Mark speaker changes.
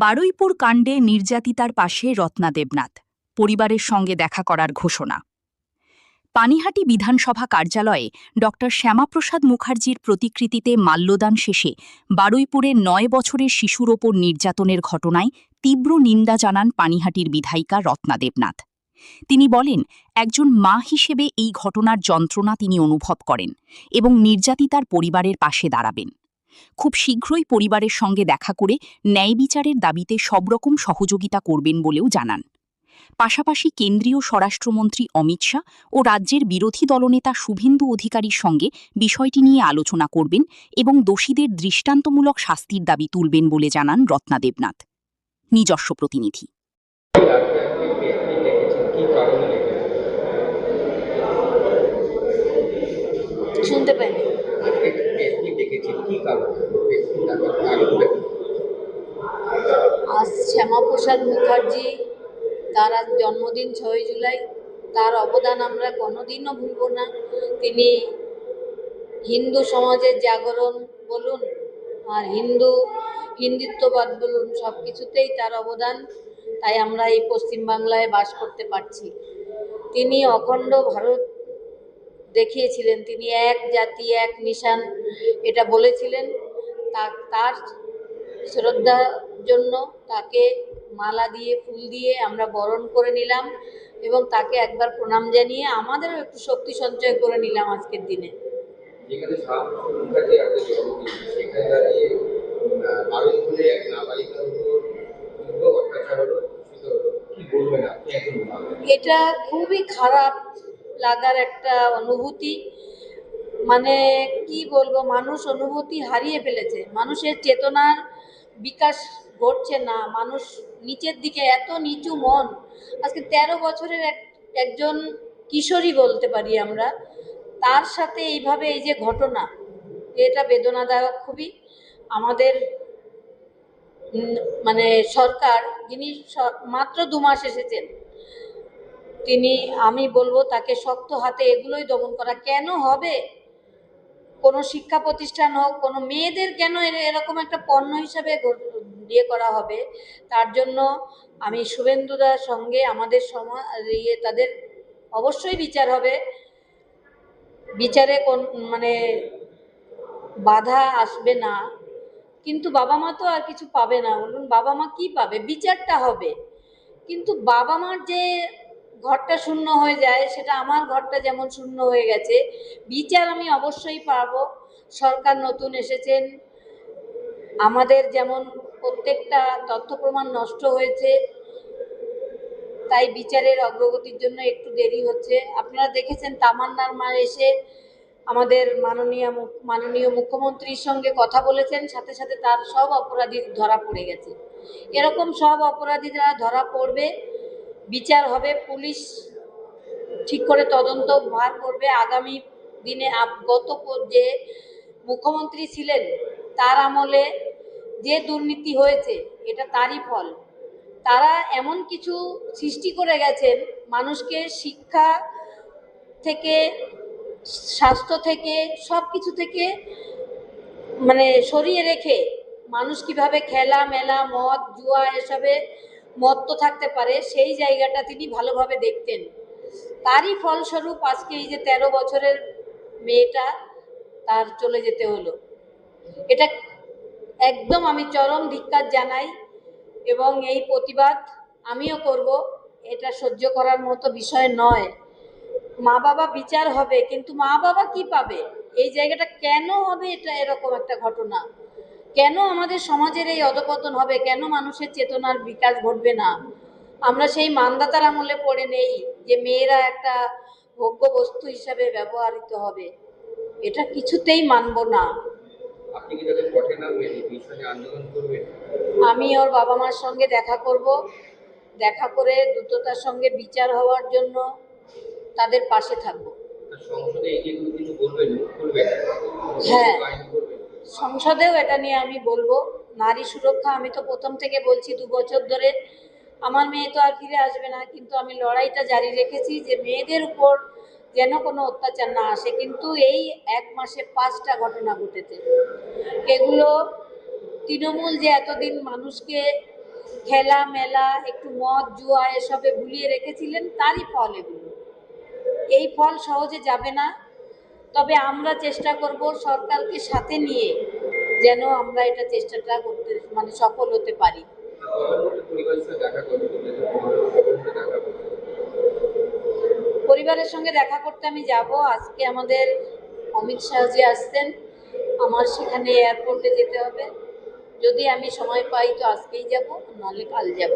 Speaker 1: বারুইপুর কাণ্ডে নির্যাতিতার পাশে রত্না দেবনাথ, পরিবারের সঙ্গে দেখা করার ঘোষণা। পানিহাটি বিধানসভা কার্যালয়ে ড শ্যামাপ্রসাদ মুখার্জির প্রতিকৃতিতে মাল্যদান শেষে বারুইপুরের ৯ বছরের শিশুর ওপর নির্যাতনের ঘটনায় তীব্র নিন্দা জানান পানিহাটির বিধায়িকা রত্না দেবনাথ। তিনি বলেন, একজন মা হিসেবে এই ঘটনার যন্ত্রণা তিনি অনুভব করেন এবং নির্যাতিতার পরিবারের পাশে দাঁড়াবেন। খুব শীঘ্রই পরিবারের সঙ্গে দেখা করে ন্যায় বিচারের দাবিতে সবরকম সহযোগিতা করবেন বলেও জানান। পাশাপাশি কেন্দ্রীয় স্বরাষ্ট্রমন্ত্রী অমিত শাহ ও রাজ্যের বিরোধী দলনেতা শুভেন্দু অধিকারীর সঙ্গে বিষয়টি নিয়ে আলোচনা করবেন এবং দোষীদের দৃষ্টান্তমূলক শাস্তির দাবি তুলবেন বলে জানান রত্না দেবনাথ। নিজস্ব প্রতিনিধি।
Speaker 2: শুনতে পাইনি। আজ শ্যামাপ্রসাদ মুখার্জি, তার আজ জন্মদিন 6 জুলাই। তার অবদান আমরা কোনোদিনও ভুলব না। তিনি হিন্দু সমাজের জাগরণ বলুন আর হিন্দুত্ববাদ বলুন, সব কিছুতেই তার অবদান। তাই আমরা এই পশ্চিমবাংলায় বাস করতে পারছি। তিনি অখণ্ড ভারত দেখিয়েছিলেন। তিনি এক জাতি এক মিশন এটা বলেছিলেন। তার শ্রদ্ধার জন্য তাকে মালা দিয়ে ফুল দিয়ে আমরা বরণ করে নিলাম এবং তাকে একবার প্রণাম জানিয়ে আমাদেরও একটু শক্তি সঞ্চয় করে নিলাম আজকের দিনে। এটা খুবই খারাপ লাগার একটা অনুভূতি। মানে কি বলবো, মানুষ অনুভূতি হারিয়ে ফেলেছে, মানুষের চেতনার বিকাশ ঘটছে না। মানুষ নিচের দিকে, এত নিচু মন। আজকে 13 বছরের একজন কিশোরী বলতে পারি আমরা, তার সাথে এইভাবে এই যে ঘটনা, এটা বেদনাদায়ক খুবই। আমাদের মানে সরকার, যিনি মাত্র 2 মাস এসেছেন, আমি বলবো তাকে শক্ত হাতে এগুলোই দমন করা। কেন হবে? কোনো শিক্ষা প্রতিষ্ঠান হোক, কোনো মেয়েদের কেন এরকম একটা পণ্য হিসাবে দিয়ে করা হবে? তার জন্য আমি শুভেন্দুদার সঙ্গে আমাদের তাদের অবশ্যই বিচার হবে। বিচারে মানে বাধা আসবে না, কিন্তু বাবা মা তো আর কিছু পাবে না। বলুন, বাবা মা কি পাবে? বিচারটা হবে, কিন্তু বাবা মার যে ঘরটা শূন্য হয়ে যায়, সেটা আমার ঘরটা যেমন শূন্য হয়ে গেছে। বিচার আমি অবশ্যই পাবো। সরকার নতুন এসেছেন, আমাদের যেমন প্রত্যেকটা তথ্য প্রমাণ নষ্ট হয়েছে, তাই বিচারের অগ্রগতির জন্য একটু দেরি হচ্ছে। আপনারা দেখেছেন তামান্নার মা এসে আমাদের মাননীয় মুখ্যমন্ত্রীর সঙ্গে কথা বলেছেন, সাথে সাথে তার সব অপরাধী ধরা পড়ে গেছে। এরকম সব অপরাধীরা ধরা পড়বে, বিচার হবে, পুলিশ ঠিক করে তদন্ত ভার করবে। আগামী দিনে গত যে মুখ্যমন্ত্রী ছিলেন, তার আমলে যে দুর্নীতি হয়েছে, এটা তারই ফল। তারা এমন কিছু সৃষ্টি করে গেছেন, মানুষকে শিক্ষা থেকে, স্বাস্থ্য থেকে, সব কিছু থেকে মানে সরিয়ে রেখে মানুষ কিভাবে খেলা মেলা, মদ জুয়া এসবে মত্ত থাকতে পারে, সেই জায়গাটা তিনি ভালোভাবে দেখতেন। তারই ফলস্বরূপ আজকে এই যে 13 বছরের মেয়েটা, তার চলে যেতে হলো। এটা একদম আমি চরম ধিক্কার জানাই এবং এই প্রতিবাদ আমিও করব। এটা সহ্য করার মতো বিষয় নয়। মা বাবা বিচার হবে, কিন্তু মা বাবা কি পাবে? এই জায়গাটা কেন হবে? এটা এরকম একটা ঘটনা কেন আমাদের সমাজের এই অধপতন হবে? কেন মানুষের চেতনার বিকাশ ঘটবে না? আমরা সেই মানদাতার আমলে পড়ে নেই যে মেয়েরা একটা ভোগ্য বস্তু হিসাবে ব্যবহৃত হবে। এটা কিছুতেই মানব না। আমি ওর বাবা মার সঙ্গে দেখা করব, দেখা করে দ্রুততার সঙ্গে বিচার হওয়ার জন্য তাদের পাশে থাকবো। হ্যাঁ, সংসদেও এটা নিয়ে আমি বলবো। নারী সুরক্ষা, আমি তো প্রথম থেকে বলছি 2 বছর ধরে, আমার মেয়ে তো আর ফিরে আসবে না, কিন্তু আমি লড়াইটা জারি রেখেছি যে মেয়েদের উপর যেন কোনো অত্যাচার না আসে। কিন্তু এই 1 মাসে 5টা ঘটনা ঘটেছে। এগুলো তৃণমূল যে এতদিন মানুষকে খেলা মেলা একটু মদ জুয়া এসবে ভুলিয়ে রেখেছিলেন, তারই ফল এগুলো। এই ফল সহজে যাবে না, তবে আমরা চেষ্টা করব সরকারকে সাথে নিয়ে যেন আমরা এটা চেষ্টাটা করতে সফল হতে পারি। পরিবারের সঙ্গে দেখা করতে আমি যাব। আজকে আমাদের অমিত শাহজি আসছেন, আমার সেখানে এয়ারপোর্টে যেতে হবে। যদি আমি সময় পাই তো আজকেই যাব, নাহলে কাল যাব।